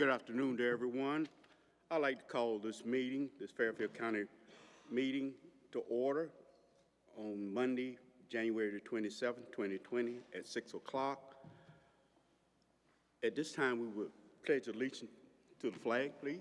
Good afternoon to everyone. I'd like to call this meeting, this Fairfield County meeting, to order on Monday, January the 27th, 2020 at 6 o'clock. At this time, we will pledge allegiance to the flag, please.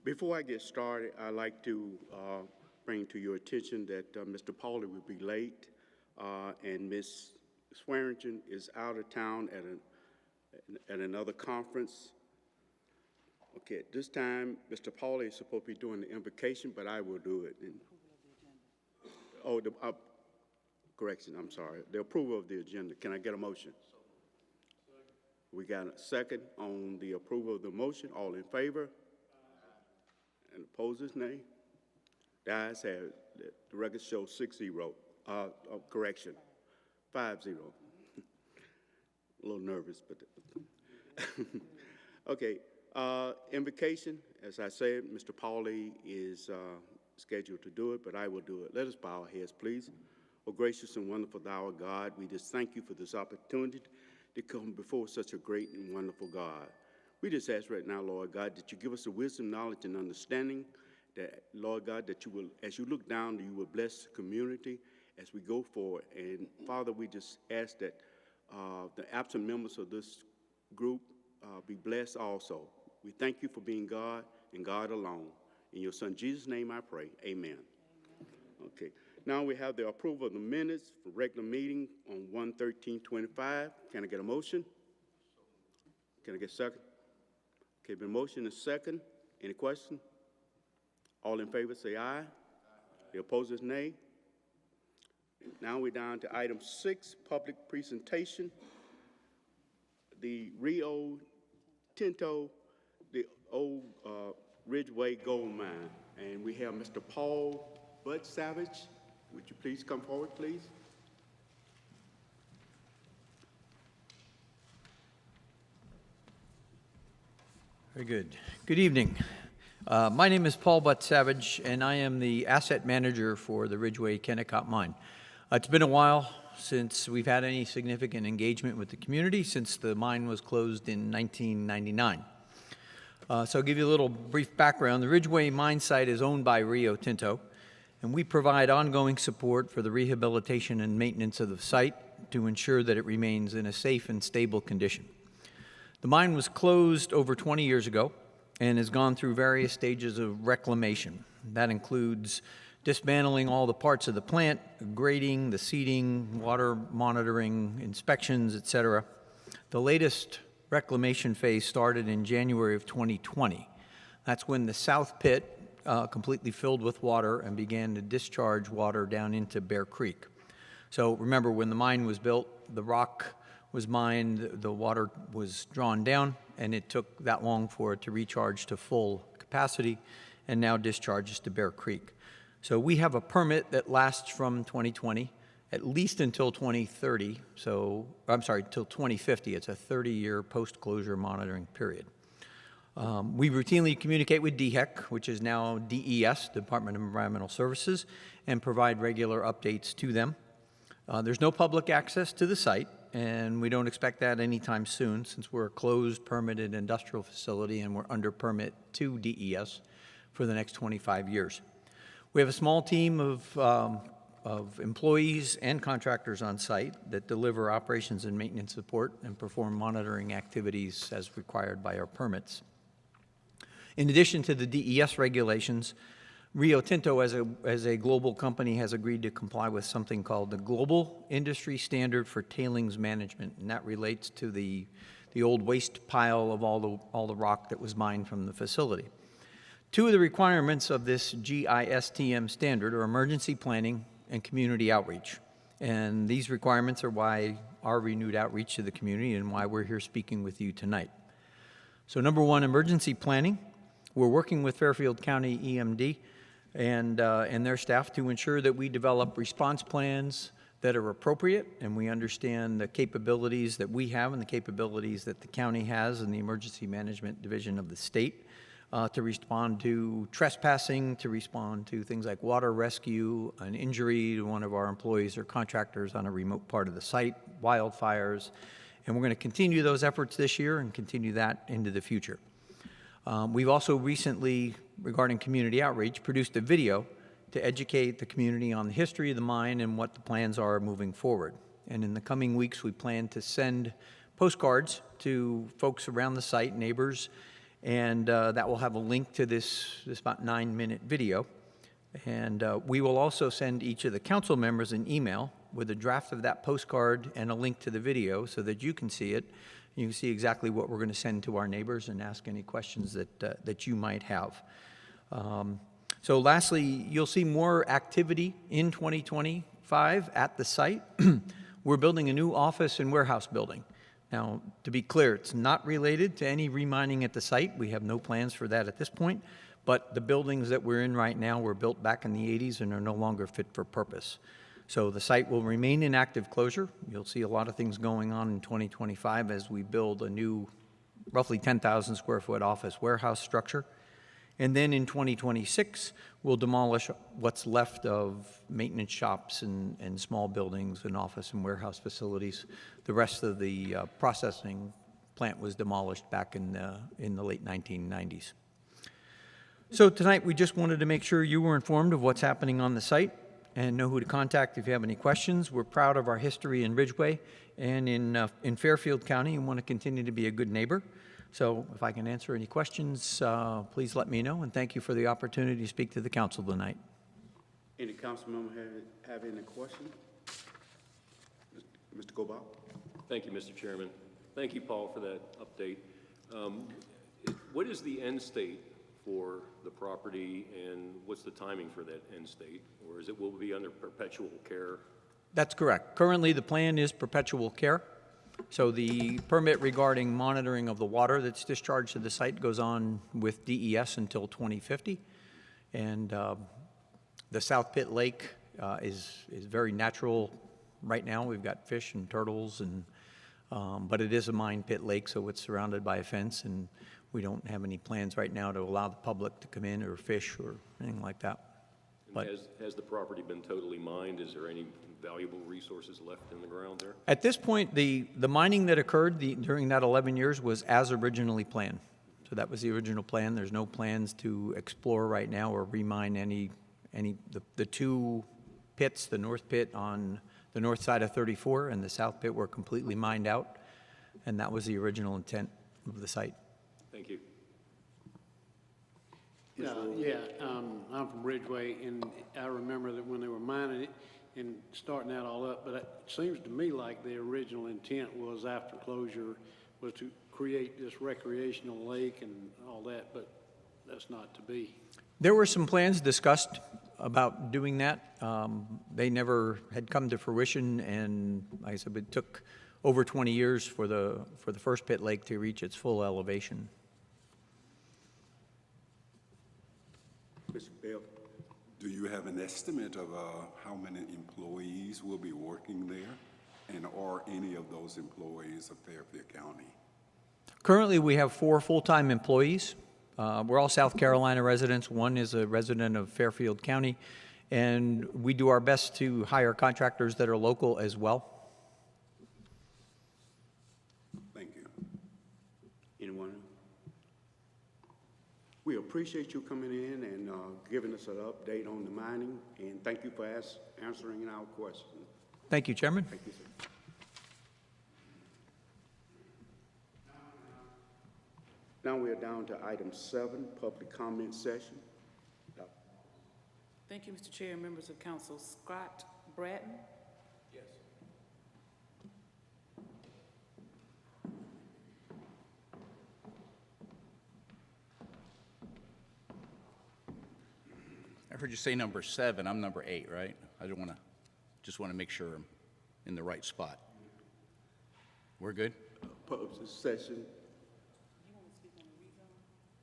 Before I get started, I'd like to bring to your attention that Mr. Pauly will be late, and Ms. Swearingen is out of town at another conference. Okay, at this time, Mr. Pauly is supposed to be doing the invocation, but I will do it. Oh, correction, I'm sorry. The approval of the agenda. Can I get a motion? We got a second on the approval of the motion. All in favor? And opposes, nay. The ayes have it. The record shows 6-0. Correction, 5-0. A little nervous, but okay. Invocation, as I said, Mr. Pauly is scheduled to do it, but I will do it. Let us bow our heads, please. Oh, gracious and wonderful thou, our God, we just thank you for this opportunity to come before such a great and wonderful God. We just ask right now, Lord God, that you give us the wisdom, knowledge, and understanding, that, Lord God, that you will, as you look down, you will bless the community as we go forward. And, Father, we just ask that the absent members of this group be blessed also. We thank you for being God and God alone. In your Son, Jesus' name I pray. Amen. Okay. Now we have the approval of the minutes for regular meeting on 1/13/25. Can I get a motion? Can I get a second? Okay, been motion and second. Any question? All in favor say aye. The opposers nay. Now we're down to item 6, public presentation. The Rio Tinto, the old Ridgeway gold mine. And we have Mr. Paul Bud Savage. Would you please come forward, please? Very good. Good evening. My name is Paul Butt Savage, and I am the asset manager for the Ridgeway Kennecott mine. It's been a while since we've had any significant engagement with the community, since the mine was closed in 1999. So I'll give you a little brief background. The Ridgeway mine site is owned by Rio Tinto, and we provide ongoing support for the rehabilitation and maintenance of the site to ensure that it remains in a safe and stable condition. The mine was closed over 20 years ago and has gone through various stages of reclamation. That includes dismantling all the parts of the plant, grading, the seeding, water monitoring, inspections, etc. The latest reclamation phase started in January of 2020. That's when the south pit completely filled with water and began to discharge water down into Bear Creek. So remember, when the mine was built, the rock was mined, the water was drawn down, and it took that long for it to recharge to full capacity, and now discharges to Bear Creek. So we have a permit that lasts from 2020 at least until 2030. So, I'm sorry, till 2050. It's a 30-year post-closure monitoring period. We routinely communicate with DHEC, which is now DES, Department of Environmental Services, and provide regular updates to them. There's no public access to the site, and we don't expect that anytime soon, since we're a closed, permitted industrial facility and we're under permit to DES for the next 25 years. We have a small team of employees and contractors on site that deliver operations and maintenance support and perform monitoring activities as required by our permits. In addition to the DES regulations, Rio Tinto, as a global company, has agreed to comply with something called the Global Industry Standard for Tailings Management, and that relates to the old waste pile of all the rock that was mined from the facility. Two of the requirements of this GISTM standard are emergency planning and community outreach, and these requirements are why our renewed outreach to the community and why we're here speaking with you tonight. So number one, emergency planning. We're working with Fairfield County EMD and their staff to ensure that we develop response plans that are appropriate, and we understand the capabilities that we have and the capabilities that the county has in the Emergency Management Division of the state to respond to trespassing, to respond to things like water rescue, an injury to one of our employees or contractors on a remote part of the site, wildfires, and we're going to continue those efforts this year and continue that into the future. We've also recently, regarding community outreach, produced a video to educate the community on the history of the mine and what the plans are moving forward. And in the coming weeks, we plan to send postcards to folks around the site, neighbors, and that will have a link to this about 9-minute video. And we will also send each of the council members an email with a draft of that postcard and a link to the video so that you can see it. You can see exactly what we're going to send to our neighbors and ask any questions that you might have. So lastly, you'll see more activity in 2025 at the site. We're building a new office and warehouse building. Now, to be clear, it's not related to any remining at the site. We have no plans for that at this point, but the buildings that we're in right now were built back in the 80s and are no longer fit for purpose. So the site will remain in active closure. You'll see a lot of things going on in 2025 as we build a new roughly 10,000 square foot office warehouse structure. And then in 2026, we'll demolish what's left of maintenance shops and small buildings and office and warehouse facilities. The rest of the processing plant was demolished back in the late 1990s. So tonight, we just wanted to make sure you were informed of what's happening on the site and know who to contact if you have any questions. We're proud of our history in Ridgeway and in Fairfield County and want to continue to be a good neighbor. So if I can answer any questions, please let me know, and thank you for the opportunity to speak to the council tonight. Any council member have any questions? Mr. Gobal? Thank you, Mr. Chairman. Thank you, Paul, for that update. What is the end state for the property, and what's the timing for that end state? Or will it be under perpetual care? That's correct. Currently, the plan is perpetual care. So the permit regarding monitoring of the water that's discharged to the site goes on with DES until 2050. And the South Pit Lake is very natural right now. We've got fish and turtles, but it is a mine pit lake, so it's surrounded by a fence, and we don't have any plans right now to allow the public to come in or fish or anything like that. But has the property been totally mined? Is there any valuable resources left in the ground there? At this point, the mining that occurred during that 11 years was as originally planned. So that was the original plan. There's no plans to explore right now or remine the two pits, the north pit on the north side of 34 and the south pit were completely mined out, and that was the original intent of the site. Thank you. I'm from Ridgeway, and I remember that when they were mining it and starting that all up, but it seems to me like the original intent was after closure was to create this recreational lake and all that, but that's not to be. There were some plans discussed about doing that. They never had come to fruition, and like I said, it took over 20 years for the first pit lake to reach its full elevation. Mr. Bell? Do you have an estimate of how many employees will be working there? And are any of those employees of Fairfield County? Currently, we have 4 full-time employees. We're all South Carolina residents. One is a resident of Fairfield County, and we do our best to hire contractors that are local as well. Thank you. Anyone? We appreciate you coming in and giving us an update on the mining, and thank you for answering our questions. Thank you, Chairman. Thank you, sir. Now we are down to item 7, public comment session. Thank you, Mr. Chair and members of council. Scott Bratton? Yes. I heard you say number 7. I'm number 8, right? I just want to make sure I'm in the right spot. We're good? Public session.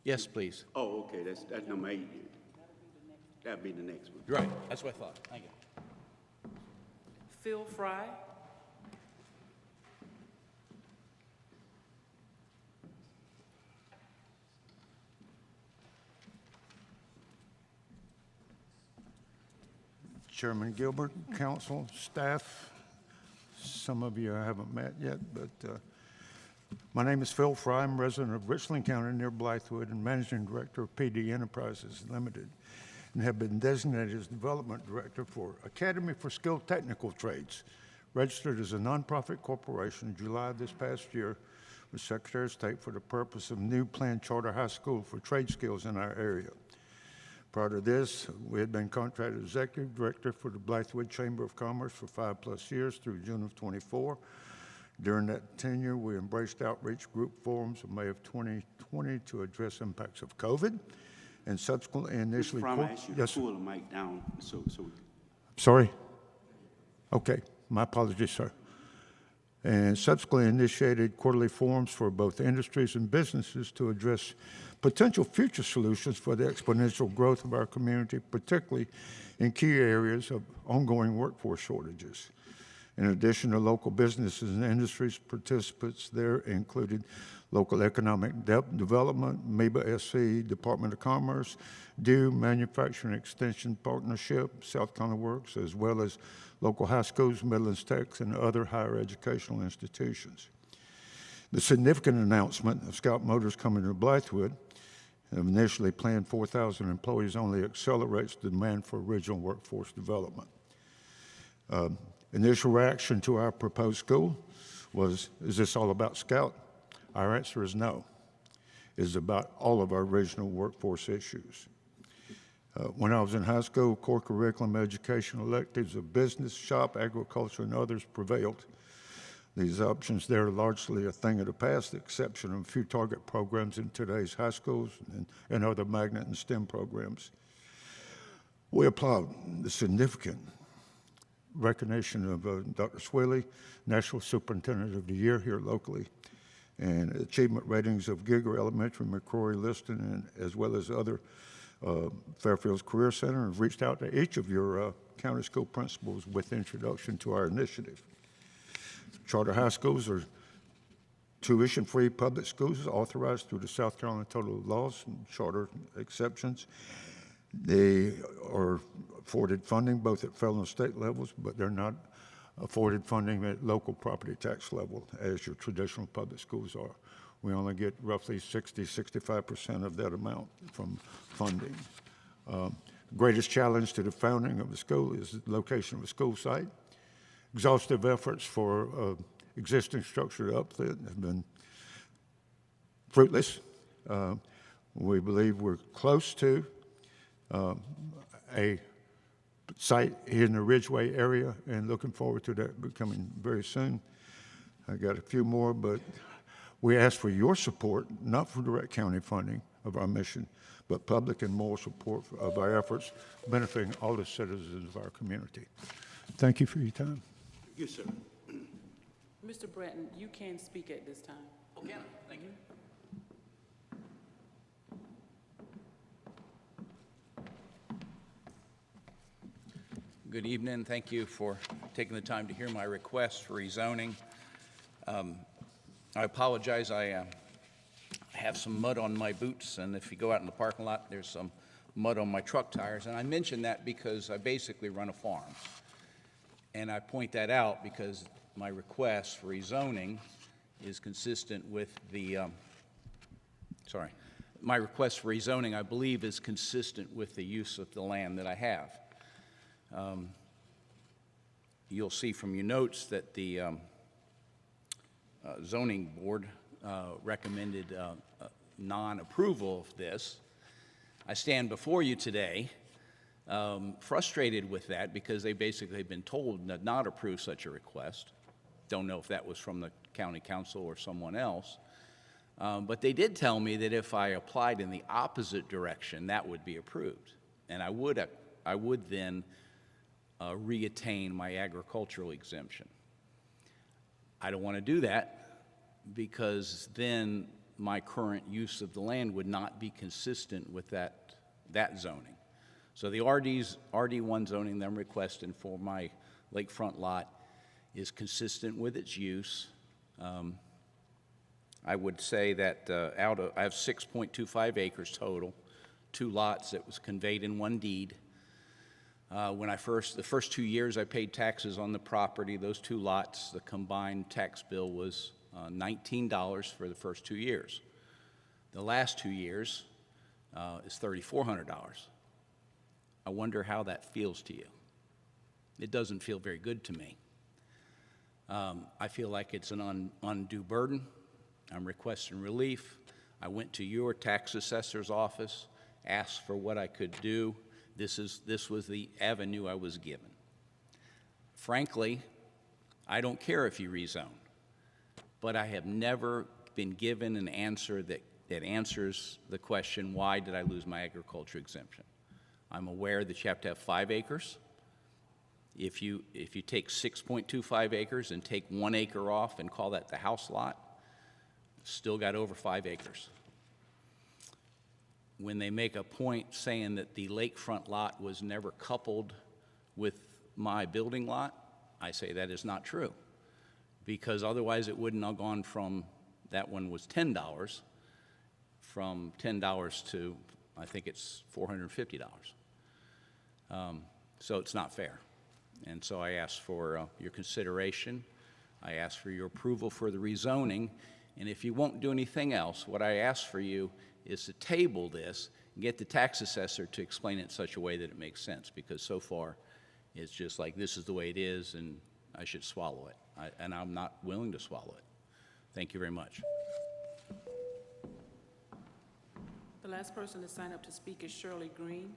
Yes, please. Oh, okay, that's number 8. That'd be the next one. Right, that's what I thought. Thank you. Phil Fry. Chairman Gilbert, council, staff, some of you I haven't met yet, but my name is Phil Fry. I'm resident of Richland County near Blythewood and Managing Director of PD Enterprises Limited, and have been designated as Development Director for Academy for Skilled Technical Trades, registered as a nonprofit corporation in July of this past year with Secretary of State for the purpose of new planned charter high school for trade skills in our area. Prior to this, we had been contracted executive director for the Blythewood Chamber of Commerce for 5+ years through June of '24. During that tenure, we embraced outreach group forums in May of 2020 to address impacts of COVID, and subsequently initially... Mr. Fry, I ask you to Yes, sir. pull the mic down so Sorry? Okay, my apologies, sir. And subsequently initiated quarterly forums for both industries and businesses to address potential future solutions for the exponential growth of our community, particularly in key areas of ongoing workforce shortages. In addition to local businesses and industries, participants there included local economic development, MEBA SC, Department of Commerce, DUE, Manufacturing Extension Partnership, South Carolina Works, as well as local high schools, Midlands Tech, and other higher educational institutions. The significant announcement of Scout Motors coming to Blythewood, initially planned 4,000 employees, only accelerates the demand for regional workforce development. Initial reaction to our proposed school was, is this all about Scout? Our answer is no. It is about all of our regional workforce issues. When I was in high school, core curriculum education electives of business, shop, agriculture, and others prevailed. These options there are largely a thing of the past, the exception of a few target programs in today's high schools and other magnet and STEM programs. We applaud the significant recognition of Dr. Swilly, National Superintendent of the Year here locally, and achievement ratings of Giger Elementary, McCrory, Liston, and as well as other Fairfield's Career Center, have reached out to each of your county school principals with introduction to our initiative. Charter high schools are tuition-free public schools authorized through the South Carolina Total Laws and charter exceptions. They are afforded funding both at federal and state levels, but they're not afforded funding at local property tax level as your traditional public schools are. We only get roughly 65% of that amount from funding. Greatest challenge to the founding of the school is the location of a school site. Exhaustive efforts for existing structure to upfit have been fruitless. We believe we're close to a site here in the Ridgeway area and looking forward to that becoming very soon. I got a few more, but we ask for your support, not for direct county funding of our mission, but public and moral support of our efforts benefiting all the citizens of our community. Thank you for your time. yes, sir. Mr. Bratton, you can speak at this time. Okay, thank you. Good evening. Thank you for taking the time to hear my request for rezoning. I apologize. I have some mud on my boots, and if you go out in the parking lot, there's some mud on my truck tires. And I mention that because I basically run a farm. And I point that out because my request for rezoning is consistent with the, my request for rezoning, I believe, is consistent with the use of the land that I have. You'll see from your notes that the zoning board recommended non-approval of this. I stand before you today frustrated with that because they basically have been told to not approve such a request. Don't know if that was from the county council or someone else. But they did tell me that if I applied in the opposite direction, that would be approved. And I would then reattain my agricultural exemption. I don't want to do that because then my current use of the land would not be consistent with that zoning. So the RD1 zoning that I'm requesting for my lakefront lot is consistent with its use. I would say that I have 6.25 acres total, 2 lots that was conveyed in 1 deed. The first 2 years I paid taxes on the property, those 2 lots, the combined tax bill was $19 for the first 2 years. The last 2 years is $3,400. I wonder how that feels to you. It doesn't feel very good to me. I feel like it's an undue burden. I'm requesting relief. I went to your tax assessor's office, asked for what I could do. This was the avenue I was given. Frankly, I don't care if you rezone, but I have never been given an answer that answers the question, why did I lose my agriculture exemption? I'm aware that you have to have 5 acres. If you take 6.25 acres and take 1 acre off and call that the house lot, still got over 5 acres. When they make a point saying that the lakefront lot was never coupled with my building lot, I say that is not true, because otherwise it wouldn't have gone from, that one was $10, from $10 to, I think it's $450. So it's not fair. And so I ask for your consideration. I ask for your approval for the rezoning. And if you won't do anything else, what I ask for you is to table this and get the tax assessor to explain it in such a way that it makes sense, because so far it's just like, this is the way it is and I should swallow it. And I'm not willing to swallow it. Thank you very much. The last person to sign up to speak is Shirley Green.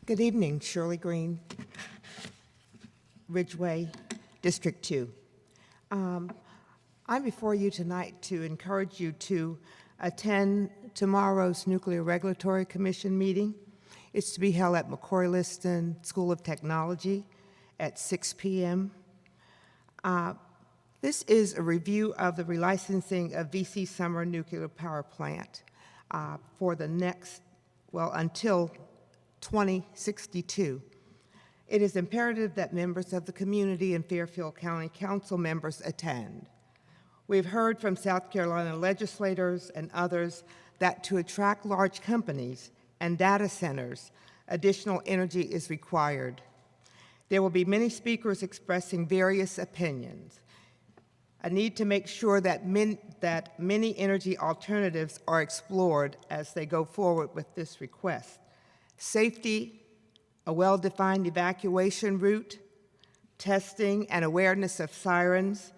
Good evening, Shirley Green, Ridgeway, District 2. I'm before you tonight to encourage you to attend tomorrow's Nuclear Regulatory Commission meeting. It's to be held at McCoy-Liston School of Technology at 6 p.m. This is a review of the relicensing of VC Summer Nuclear Power Plant for the next, until 2062. It is imperative that members of the community and Fairfield County Council members attend. We've heard from South Carolina legislators and others that to attract large companies and data centers, additional energy is required. There will be many speakers expressing various opinions. I need to make sure that many energy alternatives are explored as they go forward with this request. Safety, a well-defined evacuation route, testing and awareness of sirens,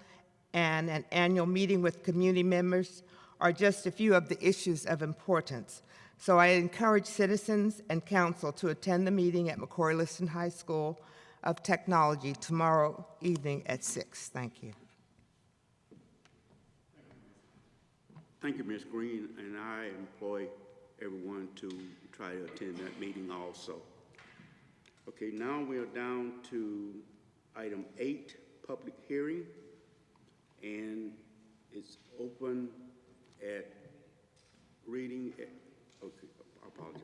and an annual meeting with community members are just a few of the issues of importance. So I encourage citizens and council to attend the meeting at McCoy-Liston High School of Technology tomorrow evening at 6. Thank you. Thank you, Ms. Green, and I employ everyone to try to attend that meeting also. Okay, now we are down to item 8, public hearing, and it's open at reading at, okay, I apologize.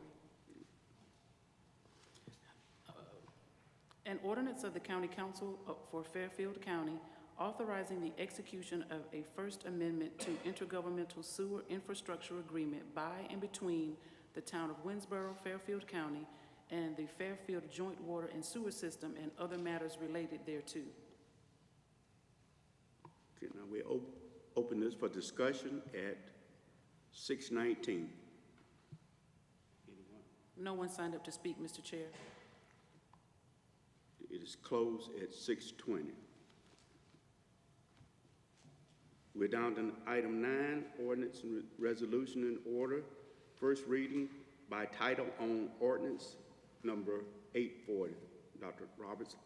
An ordinance of the County Council for Fairfield County authorizing the execution of a First Amendment to Intergovernmental Sewer Infrastructure Agreement by and between the Town of Winsboro, Fairfield County, and the Fairfield Joint Water and Sewer System and other matters related thereto. Okay, now we open this for discussion at 6:19. No one signed up to speak, Mr. Chair. It is closed at 6:20. We're down to item 9, ordinance and resolution in order. First reading by title on ordinance number 840. Dr. Roberts.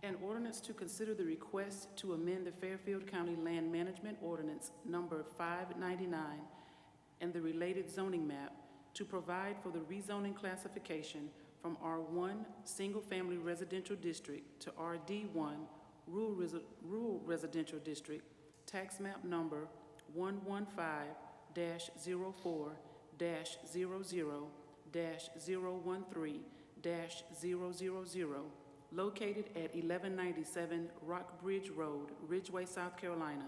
An ordinance to consider the request to amend the Fairfield County Land Management Ordinance number 599 and the related zoning map to provide for the rezoning classification from R1 Single Family Residential District to RD1 Rural Residential District, tax map number 115-04-00-013-000, located at 1197 Rock Bridge Road, Ridgeway, South Carolina,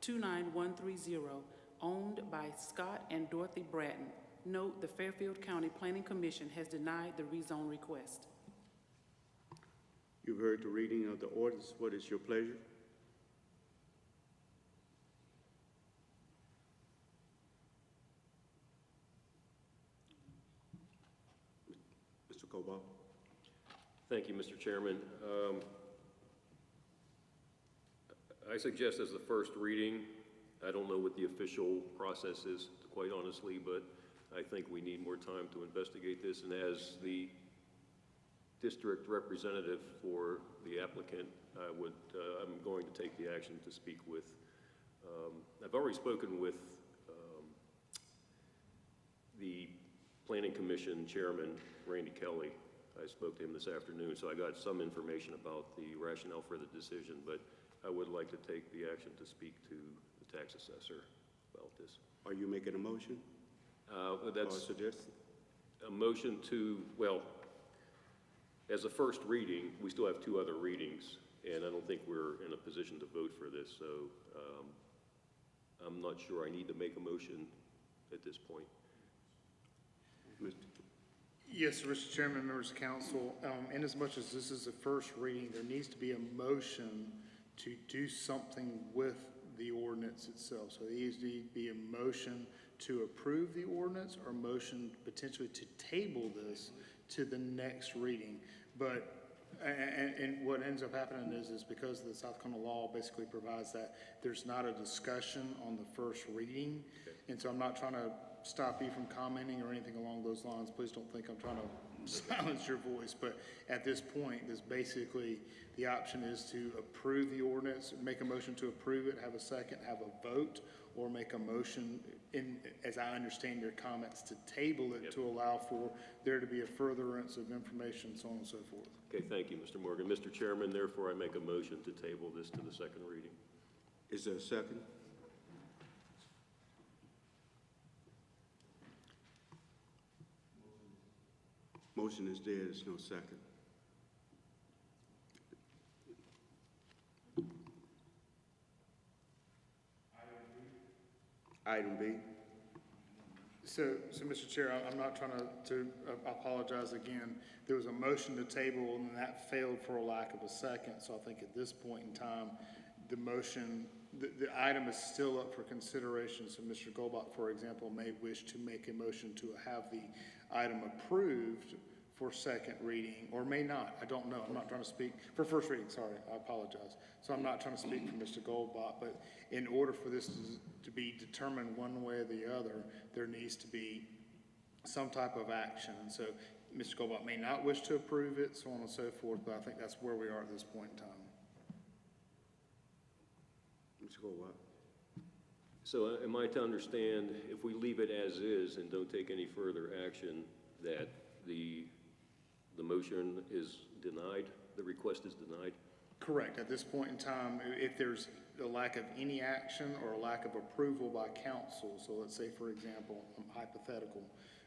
29130, owned by Scott and Dorothy Bratton. Note, the Fairfield County Planning Commission has denied the rezone request. You've heard the reading of the ordinance. What is your pleasure? Mr. Cobalt? Thank you, Mr. Chairman. I suggest as the first reading, I don't know what the official process is, quite honestly, but I think we need more time to investigate this. And as the district representative for the applicant, I'm going to take the action to speak with, I've already spoken with the Planning Commission Chairman, Randy Kelly. I spoke to him this afternoon, so I got some information about the rationale for the decision, but I would like to take the action to speak to the tax assessor about this. Are you making a motion? That's Or suggest? a motion to, well, as a first reading, we still have 2 other readings, and I don't think we're in a position to vote for this, so I'm not sure I need to make a motion at this point. Yes, Mr. Chairman, members of council, inasmuch as this is a first reading, there needs to be a motion to do something with the ordinance itself. So there needs to be a motion to approve the ordinance or motion potentially to table this to the next reading. But, and what ends up happening is because the South Carolina law basically provides that there's not a discussion on the first reading. And so I'm not trying to stop you from commenting or anything along those lines. Please don't think I'm trying to silence your voice, but at this point, this basically, the option is to approve the ordinance, make a motion to approve it, have a second, have a vote, or make a motion, as I understand your comments, to table it to allow for there to be a furtherance of information, so on and so forth. Okay, thank you, Mr. Morgan. Mr. Chairman, therefore, I make a motion to table this to the second reading. Is there a second? Motion is there, there's no second. Item B. So Mr. Chair, I'm not trying to apologize again. There was a motion to table and that failed for a lack of a second. So I think at this point in time, the motion, the item is still up for consideration. So Mr. Goldbach, for example, may wish to make a motion to have the item approved for second reading, or may not. I don't know. I'm not trying to speak for first reading. Sorry, I apologize. So I'm not trying to speak for Mr. Goldbach, but in order for this to be determined one way or the other, there needs to be some type of action. And so Mr. Goldbach may not wish to approve it, so on and so forth, but I think that's where we are at this point in time. Mr. Goldwater. So am I to understand, if we leave it as is and don't take any further action, that the motion is denied, the request is denied? Correct. At this point in time, if there's a lack of any action or a lack of approval by council, so let's say, for example, hypothetical,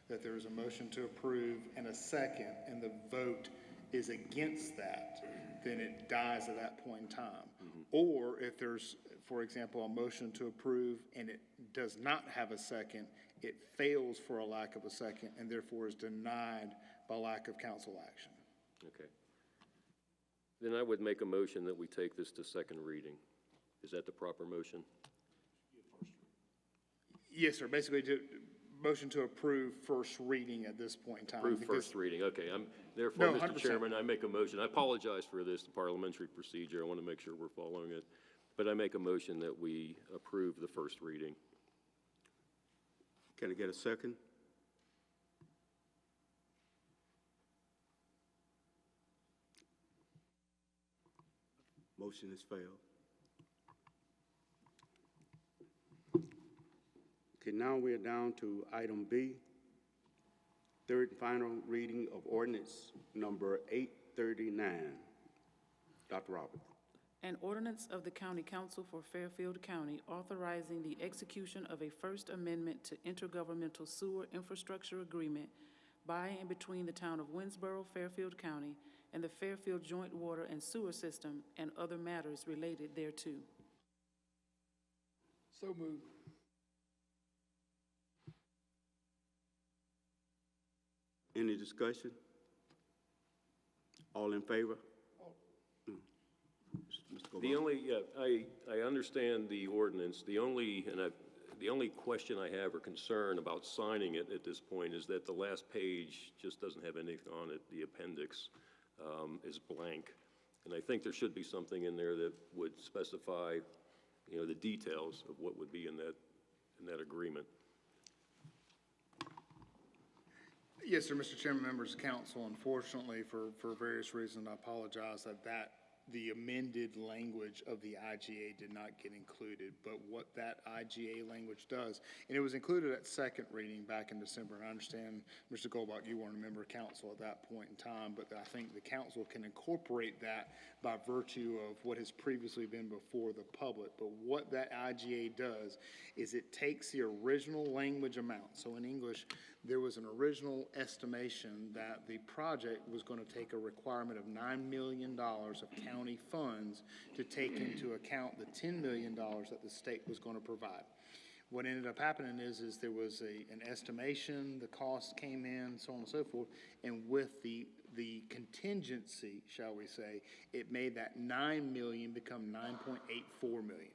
that there is a motion to approve and a second, and the vote is against that, then it dies at that point in time. Or if there's, for example, a motion to approve and it does not have a second, it fails for a lack of a second and therefore is denied by lack of council action. Okay. Then I would make a motion that we take this to second reading. Is that the proper motion? Yes, sir. Basically, motion to approve first reading at this point in time. Approve first reading. Okay. Therefore, No, Mr. 100%. Chairman, I make a motion. I apologize for this, the parliamentary procedure. I want to make sure we're following it. But I make a motion that we approve the first reading. Can I get a second? Motion has failed. Okay, now we're down to item B, third and final reading of ordinance number 839. Dr. Roberts. An ordinance of the County Council for Fairfield County authorizing the execution of a First Amendment to Intergovernmental Sewer Infrastructure Agreement by and between the Town of Winsboro, Fairfield County, and the Fairfield Joint Water and Sewer System and other matters related thereto. So moved. Any discussion? All in favor? Mr. The Gobert. only, I understand the ordinance. The only question I have or concern about signing it at this point is that the last page just doesn't have anything on it. The appendix is blank. And I think there should be something in there that would specify, the details of what would be in that agreement. Yes, sir, Mr. Chairman, members of council, unfortunately, for various reasons, I apologize that the amended language of the IGA did not get included, but what that IGA language does, and it was included at second reading back in December, and I understand, Mr. Goldbach, you weren't a member of council at that point in time, but I think the council can incorporate that by virtue of what has previously been before the public. But what that IGA does is it takes the original language amount. So in English, there was an original estimation that the project was going to take a requirement of $9 million of county funds to take into account the $10 million that the state was going to provide. What ended up happening is there was an estimation, the cost came in, so on and so forth, and with the contingency, shall we say, it made that $9 million become $9.84 million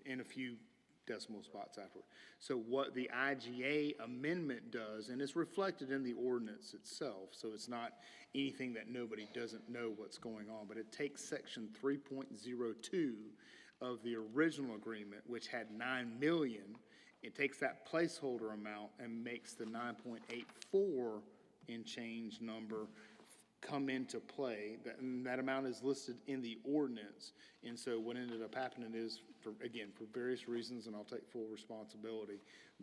in a few decimal spots afterward. So what the IGA amendment does, and it's reflected in the ordinance itself, so it's not anything that nobody doesn't know what's going on, but it takes section 3.02 of the original agreement, which had $9 million, it takes that placeholder amount and makes the 9.84 in change number come into play. That amount is listed in the ordinance. And so what ended up happening is, for various reasons, and I'll take full responsibility,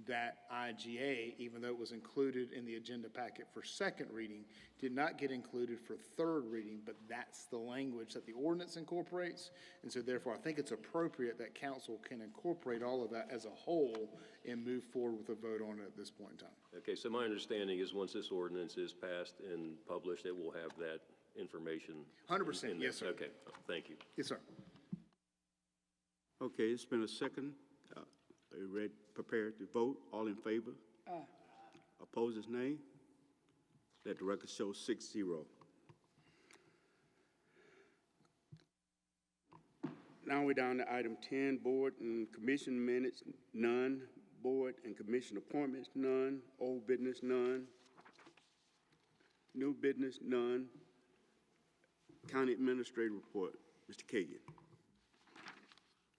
that IGA, even though it was included in the agenda packet for second reading, did not get included for third reading, but that's the language that the ordinance incorporates. And so therefore, I think it's appropriate that council can incorporate all of that as a whole and move forward with a vote on it at this point in time. Okay, so my understanding is once this ordinance is passed and published, it will have that information. 100%, yes, sir. Okay, thank you. Yes, sir. Okay, it's been a second. Are you prepared to vote? All in favor? Aye. Opposers, nay? Let the record show 6-0. Now we're down to item 10, board and commission minutes, none. Board and commission appointments, none. Old business, none. New business, none. County administrative report, Mr. Kagan.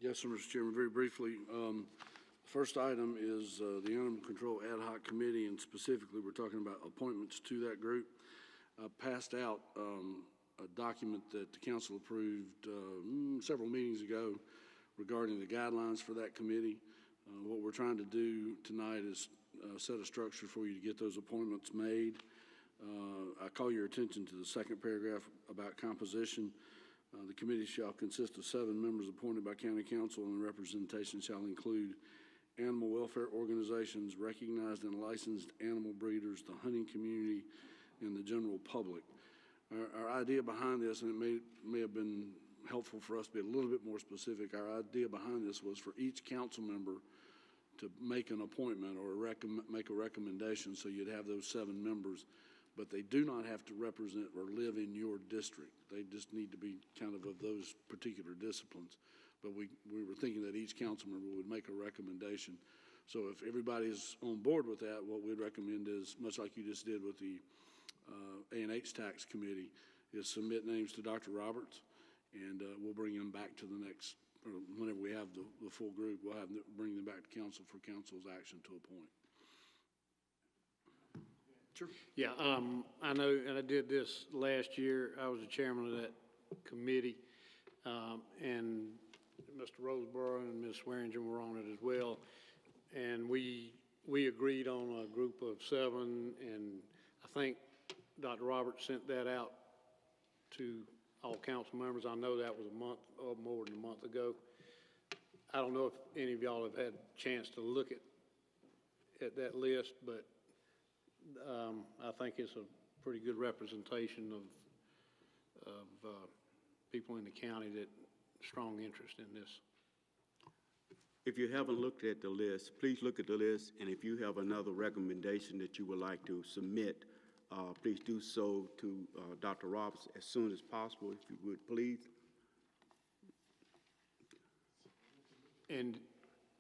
Yes, sir, Mr. Chairman, very briefly. First item is the Animal Control Ad Hoc Committee, and specifically we're talking about appointments to that group. Passed out a document that the council approved several meetings ago regarding the guidelines for that committee. What we're trying to do tonight is set a structure for you to get those appointments made. I call your attention to the second paragraph about composition. The committee shall consist of 7 members appointed by county council, and the representation shall include animal welfare organizations, recognized and licensed animal breeders, the hunting community, and the general public. Our idea behind this, and it may have been helpful for us to be a little bit more specific, our idea behind this was for each council member to make an appointment or make a recommendation, so you'd have those 7 members, but they do not have to represent or live in your district. They just need to be kind of those particular disciplines. But we were thinking that each council member would make a recommendation. So if everybody's on board with that, what we'd recommend is, much like you just did with the A&H Tax Committee, is submit names to Dr. Roberts, and we'll bring them back to the next, or whenever we have the full group, we'll bring them back to council for council's action to appoint. Sure. Yeah, I know, and I did this last year. I was the chairman of that committee, and Mr. Roseborough and Ms. Swearingen were on it as well. And we agreed on a group of 7, and I think Dr. Roberts sent that out to all council members. I know that was a month or more than a month ago. I don't know if any of y'all have had a chance to look at that list, but I think it's a pretty good representation of people in the county that strong interest in this. If you haven't looked at the list, please look at the list, and if you have another recommendation that you would like to submit, please do so to Dr. Roberts as soon as possible, if you would, please. And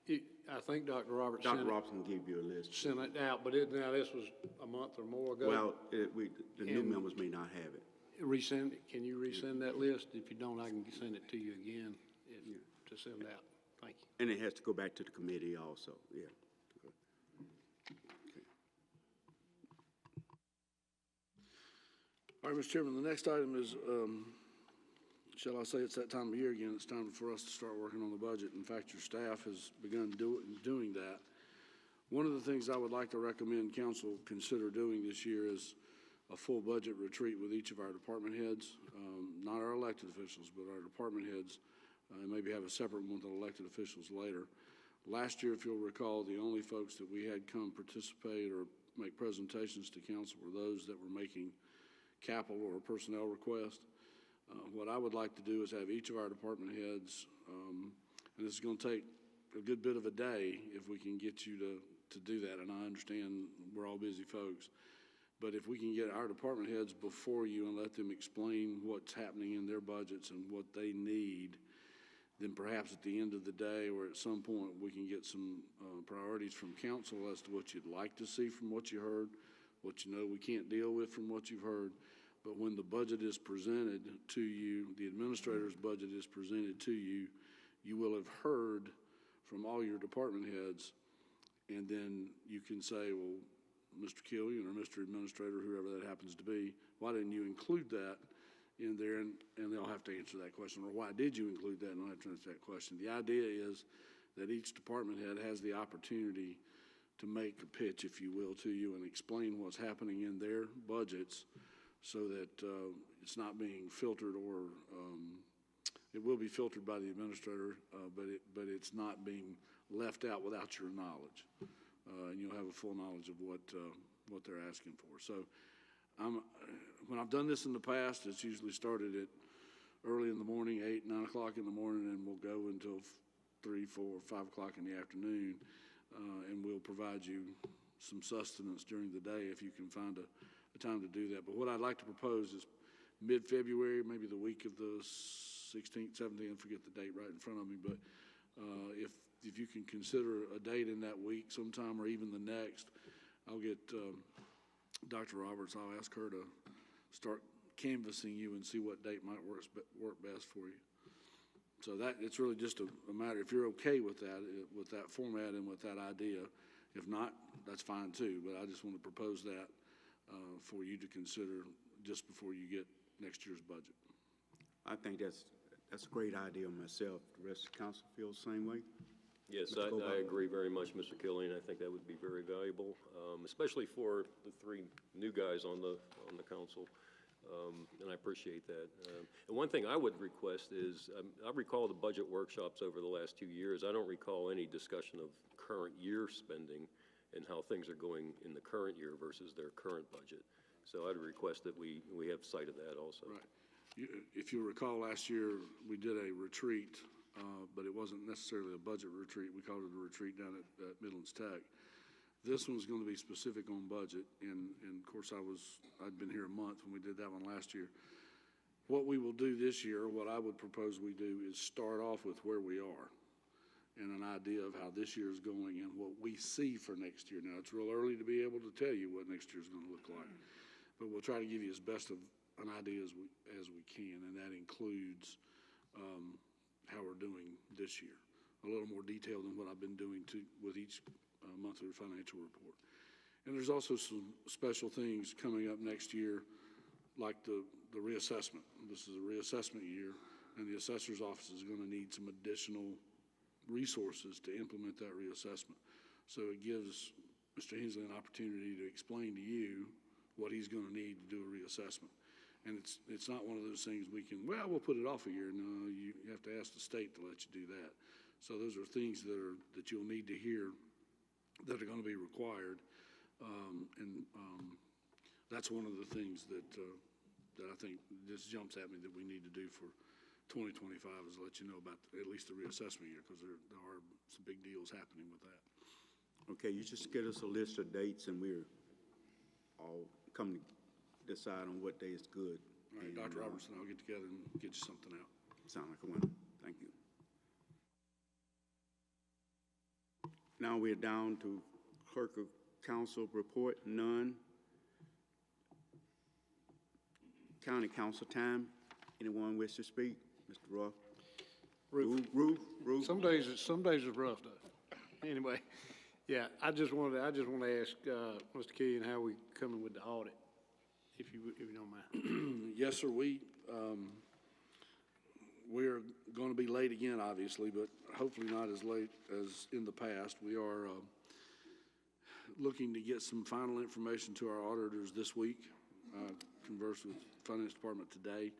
I think Dr. Roberts Dr. Roberts can give you a list. sent it out, but now this was a month or more ago. Well, the new members may not have it. Resend it. Can you resend that list? If you don't, I can send it to you again to send out. Thank you. And it has to go back to the committee also, yeah. All right, Mr. Chairman, the next item is, shall I say it's that time of year again, it's time for us to start working on the budget. In fact, your staff has begun doing that. One of the things I would like to recommend council consider doing this year is a full budget retreat with each of our department heads, not our elected officials, but our department heads, and maybe have a separate one with elected officials later. Last year, if you'll recall, the only folks that we had come participate or make presentations to council were those that were making capital or personnel requests. What I would like to do is have each of our department heads, and this is going to take a good bit of a day if we can get you to do that, and I understand we're all busy folks. But if we can get our department heads before you and let them explain what's happening in their budgets and what they need, then perhaps at the end of the day or at some point we can get some priorities from council as to what you'd like to see from what you heard, what you know we can't deal with from what you've heard. But when the budget is presented to you, the administrator's budget is presented to you, you will have heard from all your department heads, and then you can say, well, Mr. Killian or Mr. Administrator, whoever that happens to be, why didn't you include that in there? And they'll have to answer that question. Or why did you include that? And I'll have to answer that question. The idea is that each department head has the opportunity to make a pitch, if you will, to you and explain what's happening in their budgets so that it's not being filtered or it will be filtered by the administrator, but it's not being left out without your knowledge. And you'll have a full knowledge of what they're asking for. So when I've done this in the past, it's usually started at early in the morning, 8, 9 o'clock in the morning, and we'll go until 3, 4, 5 o'clock in the afternoon, and we'll provide you some sustenance during the day if you can find a time to do that. But what I'd like to propose is mid-February, maybe the week of the 16th, 17th, I forget the date right in front of me, but if you can consider a date in that week sometime or even the next, I'll get Dr. Roberts, I'll ask her to start canvassing you and see what date might work best for you. So that it's really just a matter, if you're okay with that format and with that idea. If not, that's fine too, but I just want to propose that for you to consider just before you get next year's budget. I think that's a great idea myself. The rest of the council feels the same way? Yes, I agree very much, Mr. Killian. I think that would be very valuable, especially for the 3 new guys on the council, and I appreciate that. And one thing I would request is, I recall the budget workshops over the last 2 years. I don't recall any discussion of current year spending and how things are going in the current year versus their current budget. So I'd request that we have sight of that also. Right. If you recall, last year we did a retreat, but it wasn't necessarily a budget retreat. We called it a retreat down at Midlands Tech. This one's going to be specific on budget, and of course I'd been here a month when we did that one last year. What we will do this year, what I would propose we do, is start off with where we are and an idea of how this year is going and what we see for next year. Now, it's real early to be able to tell you what next year is going to look like, but we'll try to give you as best of an idea as we can, and that includes how we're doing this year. A little more detail than what I've been doing with each monthly financial report. And there's also some special things coming up next year, like the reassessment. This is a reassessment year, and the assessor's office is going to need some additional resources to implement that reassessment. So it gives Mr. Hensley an opportunity to explain to you what he's going to need to do a reassessment. And it's not one of those things we'll put it off a year. No, you have to ask the state to let you do that. So those are things that you'll need to hear that are going to be required. That's one of the things that I think just jumps at me that we need to do for 2025 is let you know about at least the reassessment year, because there are some big deals happening with that. Okay, you just get us a list of dates and we're all come to decide on what day is good. All right, Dr. Robertson, I'll get together and get you something out. Sound like a winner. Thank you. Now we're down to Clerk of Council report, none. County Council time. Anyone wish to speak? Mr. Ruff? Ruth? Some days it's rough though. Anyway, yeah, I just want to ask, Mr. Killian, how we coming with the audit, if you don't mind. Yes, sir. We're going to be late again, obviously, but hopefully not as late as in the past. We are looking to get some final information to our auditors this week. Conversed with the Finance Department today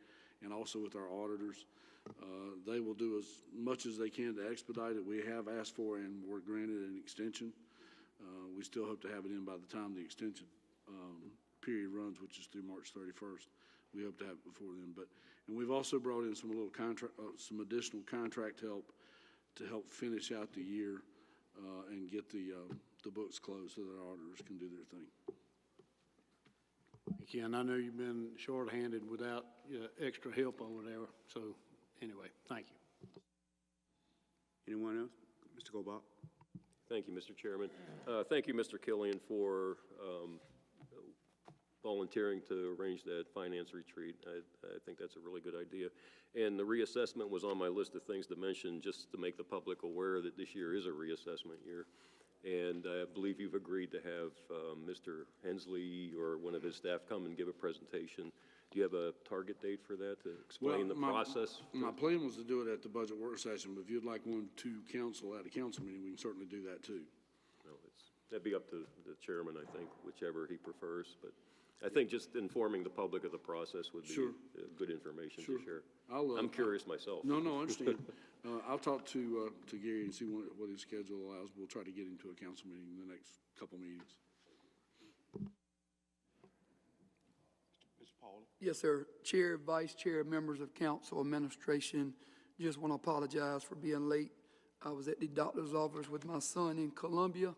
and also with our auditors. They will do as much as they can to expedite it. We have asked for and were granted an extension. We still hope to have it in by the time the extension period runs, which is through March 31st. We hope to have it before then. And we've also brought in some additional contract help to help finish out the year and get the books closed so that our auditors can do their thing. Ken, I know you've been shorthanded without extra help over there. So anyway, thank you. Anyone else? Mr. Gobach? Thank you, Mr. Chairman. Thank you, Mr. Killian, for volunteering to arrange that finance retreat. I think that's a really good idea. And the reassessment was on my list of things to mention, just to make the public aware that this year is a reassessment year. And I believe you've agreed to have Mr. Hensley or one of his staff come and give a presentation. Do you have a target date for that to explain the process? My plan was to do it at the budget work session, but if you'd like one to council at a council meeting, we can certainly do that too. Well, that'd be up to the chairman, I think, whichever he prefers. But I think just informing the public of the process would be good information to share. I'm curious myself. No, I understand. I'll talk to Gary and see what his schedule allows. We'll try to get him to a council meeting in the next couple meetings. Mr. Paul? Yes, sir. Chair, Vice Chair, members of council, administration, just want to apologize for being late. I was at the doctor's office with my son in Columbia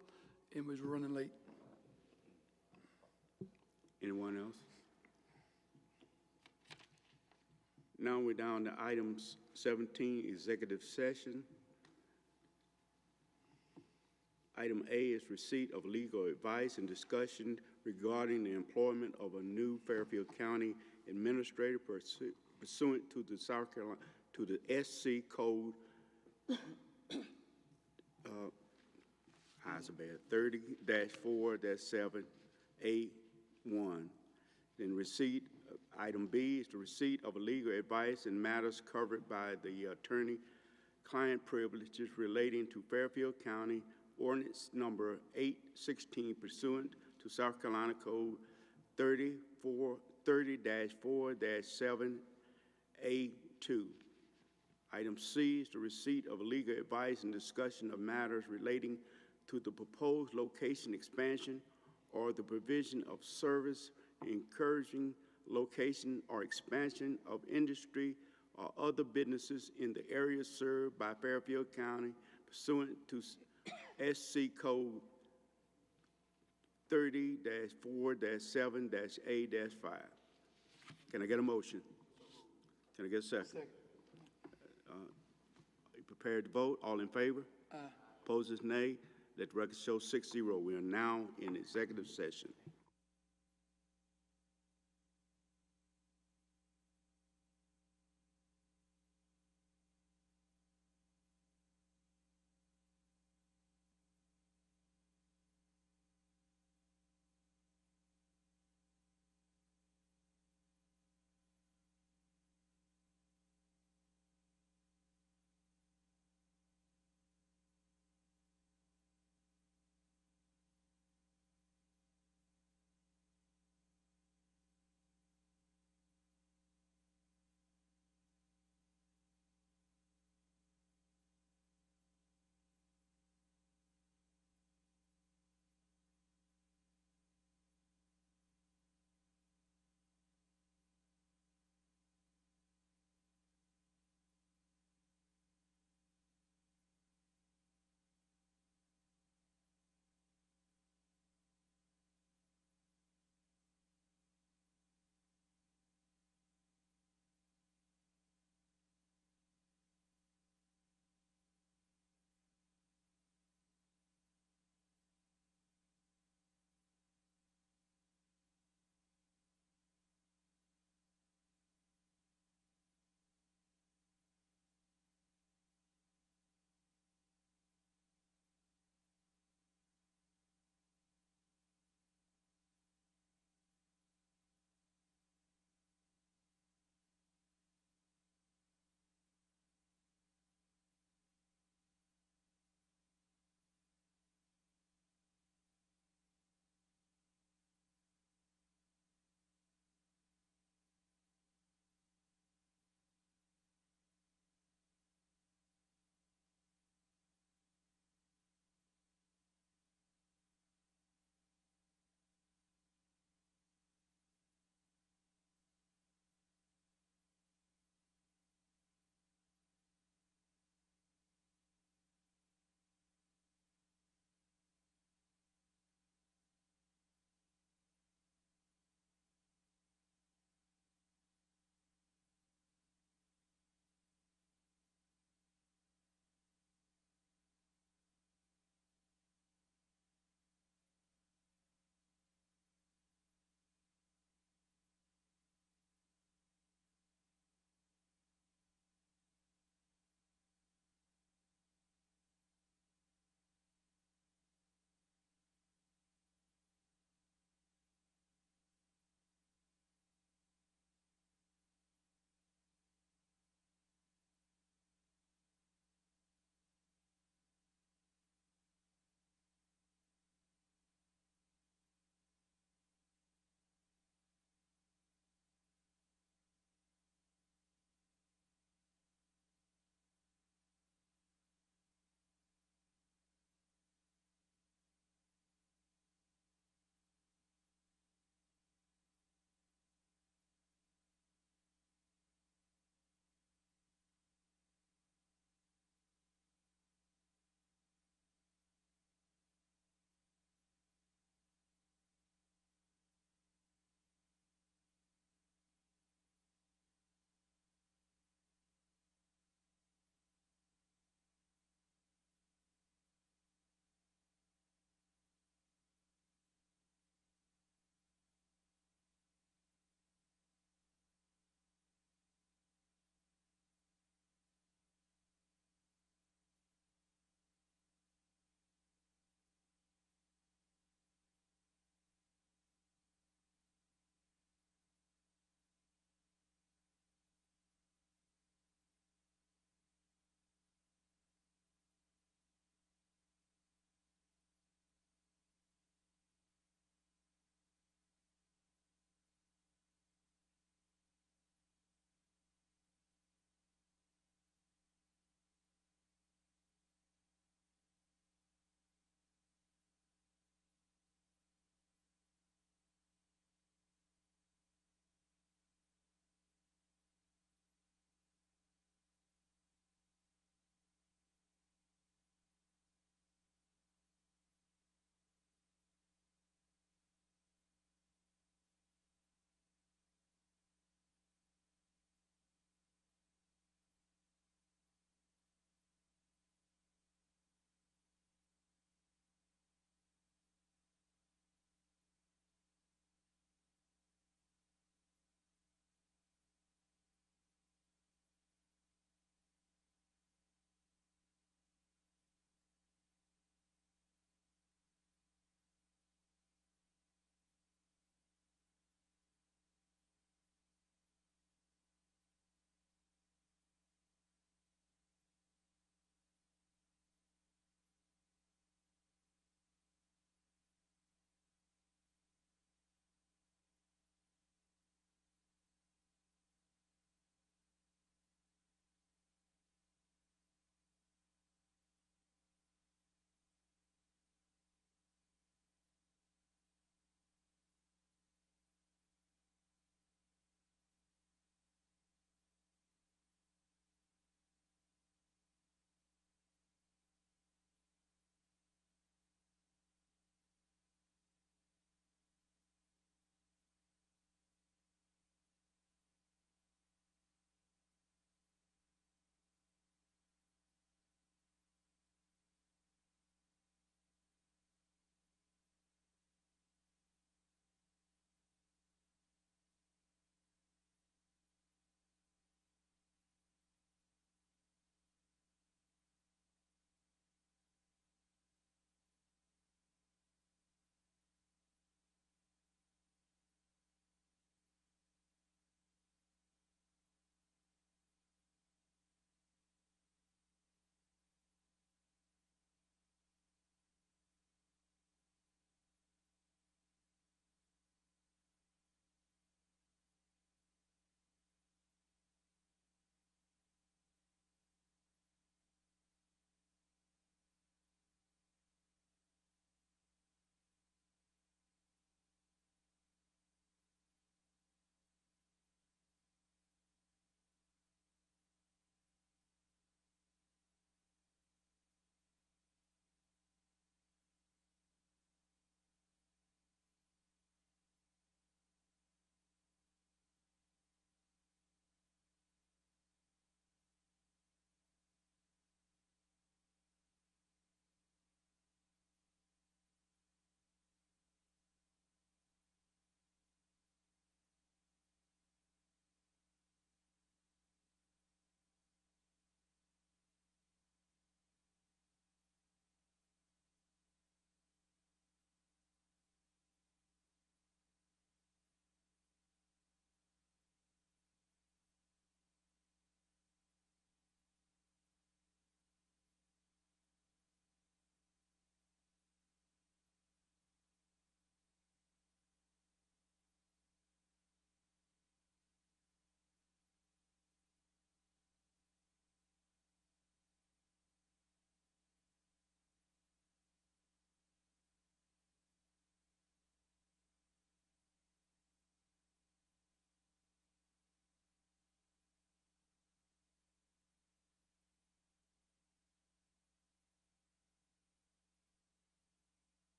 and was running late. Anyone else? Now we're down to items 17, executive session. Item A is receipt of legal advice and discussion regarding the employment of a new Fairfield County administrator pursuant to the South Carolina, to the SC Code 30-4-7A1. Then item B is the receipt of legal advice in matters covered by the attorney-client privileges relating to Fairfield County Ordinance Number 816 pursuant to South Carolina Code 30-4-7A2. Item C is the receipt of legal advice and discussion of matters relating to the proposed location expansion or the provision of service encouraging location or expansion of industry or other businesses in the areas served by Fairfield County pursuant to SC Code 30-4-7-A-5. Can I get a motion? Can I get a second? Second. You prepared to vote? All in favor? Aye. Opposers, nay. Let the record show 6-0. We are now in executive session.